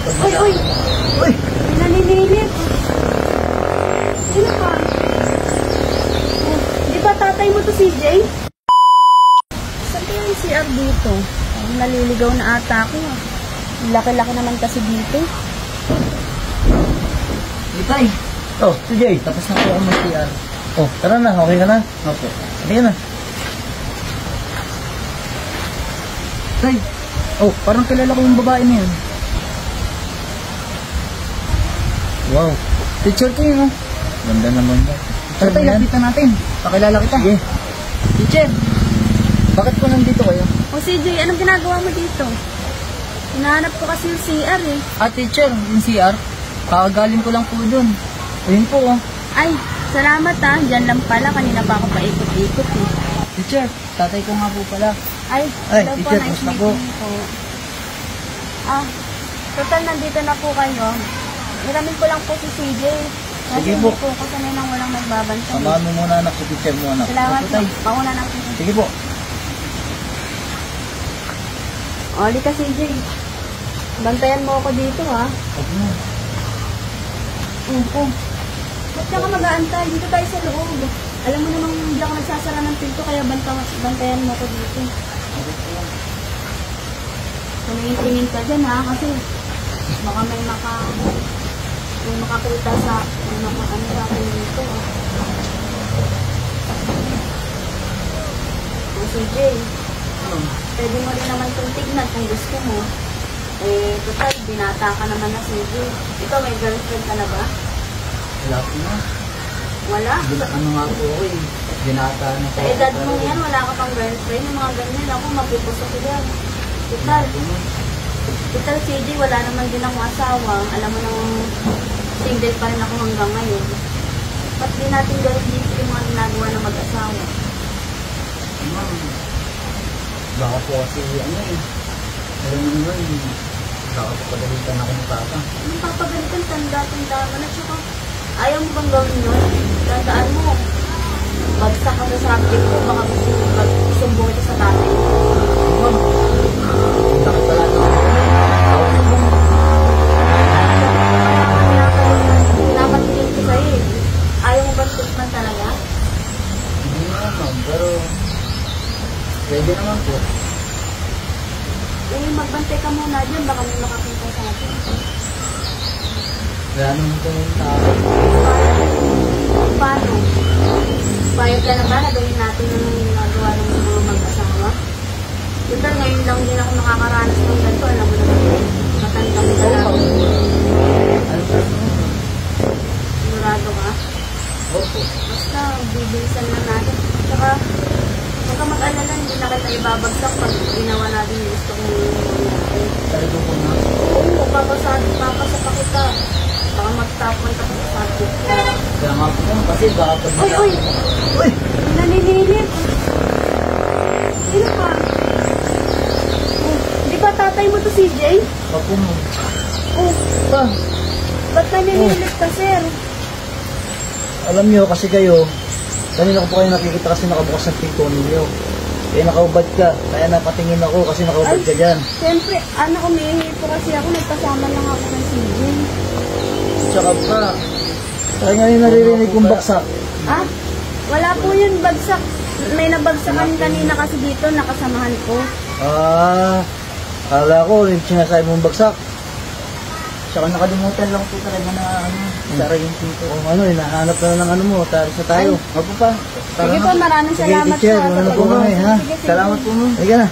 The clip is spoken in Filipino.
Uy, uy! Uy! Naninilip! Sino ka? Oh, di ba tatay mo to, CJ? Saan kaya yung CR dito? Naliligaw na ata ako. Laki-laki naman kasi dito. Tay! Oh, CJ! Tapos na po ako mag-CR. Oh, tara na. Okay ka na? Opo. Okay na. Tay! Oh, parang kilala ko yung babae na yun. Wow. Teacher ko yun, oh. Ganda naman yan. Tara tayo, lapitan natin. Pakilala kita. Sige. Teacher! Bakit po nandito kayo? O CJ, anong ginagawa mo dito? Hinahanap ko kasi yung CR eh. Ah, teacher, yung CR. Kakagaling ko lang po dun. Ayun po, oh. Ay, salamat ah. Diyan lang pala. Kanina pa ako paikot-ikot eh. Teacher, tatay ko nga po pala. Ay, Ay, hello po. teacher, Nice kumusta po? meeting po. Ah, total nandito na po kayo. Hiramin ko lang po si CJ. Kasi Sige hindi po. po kasi nang walang nagbabantay. Samahan mo muna anak sa teacher mo anak. Salamat Opo, po. tay. Pauna na po. Sige po. Oli ka CJ. Bantayan mo ako dito ha. Okay. Oo. Ba't ka mag-aantay? Dito tayo sa loob. Alam mo namang hindi ako nagsasara ng pinto kaya bantayan mo ako dito. Tumingin-tingin ka dyan ha kasi baka may makakita sa akin dito. O CJ, pwede mo rin naman itong tignan kung gusto mo. Eh, total, binata ka naman na CJ. Ikaw, may girlfriend ka na ba? Wala po na. Wala? Ano nga po ako eh. Binata na po. Sa edad mo yan, wala ka pang girlfriend. Yung mga ganyan, ako mapupuso ko yan. Total CJ, wala naman din akong asawa. Alam mo nang single pa rin ako hanggang ngayon. Ba't di natin gawin dito yung mga ginagawa ng mag-asawa? Baka po kasi ano eh. Alam mo naman, baka papagalitan ako ng papa. Anong papagalitan? Tanda mo na. Tsaka, ayaw mo bang gawin yun? Tandaan mo. Bagsak ka sa subject ko. Baka magsumbong ito sa tatay mo. Bakit pala ito? Pinapatigil ko sa'yo eh. Ayaw mo bang treatment talaga? Hindi naman ma'am, pero pwede naman po. Eh, magbantay ka muna dyan. Baka may makakita sa atin. Wala naman po yung tao. Paano? Bayad ka na ba na gawin natin yung ginagawa ng mga mag-asawa? Total, ngayon lang din ako nakakaranas ng ganito. Alam mo naman, matandang ka lang. Ano po? Sigurado ka? Opo. Basta, bibilisan lang natin. Tsaka, huwag ka mag-alala, hindi na kita ibabagsak pag ginawa natin yung gusto kong nangyari. Talaga po na. Oo, papasa pa kita. Baka mag-tapon ka sa subject ko. Kaya nga po kasi baka pag... Uy, uy! Uy! Naninilip! Sino ka? Oh, di ba tatay mo to, CJ? Opo mo. Oh, Pa, ba't naninilip ka, sir? alam nyo kasi kayo, kanina ko po kayo nakikita kasi nakabukas ng pinto ninyo. Kaya nakaubad ka. Kaya napatingin ako kasi nakaubad ka dyan. Siyempre, umiihi po kasi ako. Nagpasama lang ako ng CJ. Tsaka pa, kaya nga yung naririnig kong baksak. Ah, wala po yun, bagsak. May nabagsakan kanina kasi dito, nakasamahan ko. Ah, kala ko, yung sinasabi mong bagsak. Tsaka nakalimutan lang po talaga na ano, sara yung pinto. O ano, hinahanap na ng ano mo, tara sa tayo. Opo pa. Sige po, maraming salamat Sige, teacher, sa wala na po kami, ha? Sige, sige. Salamat po mo. Sige na.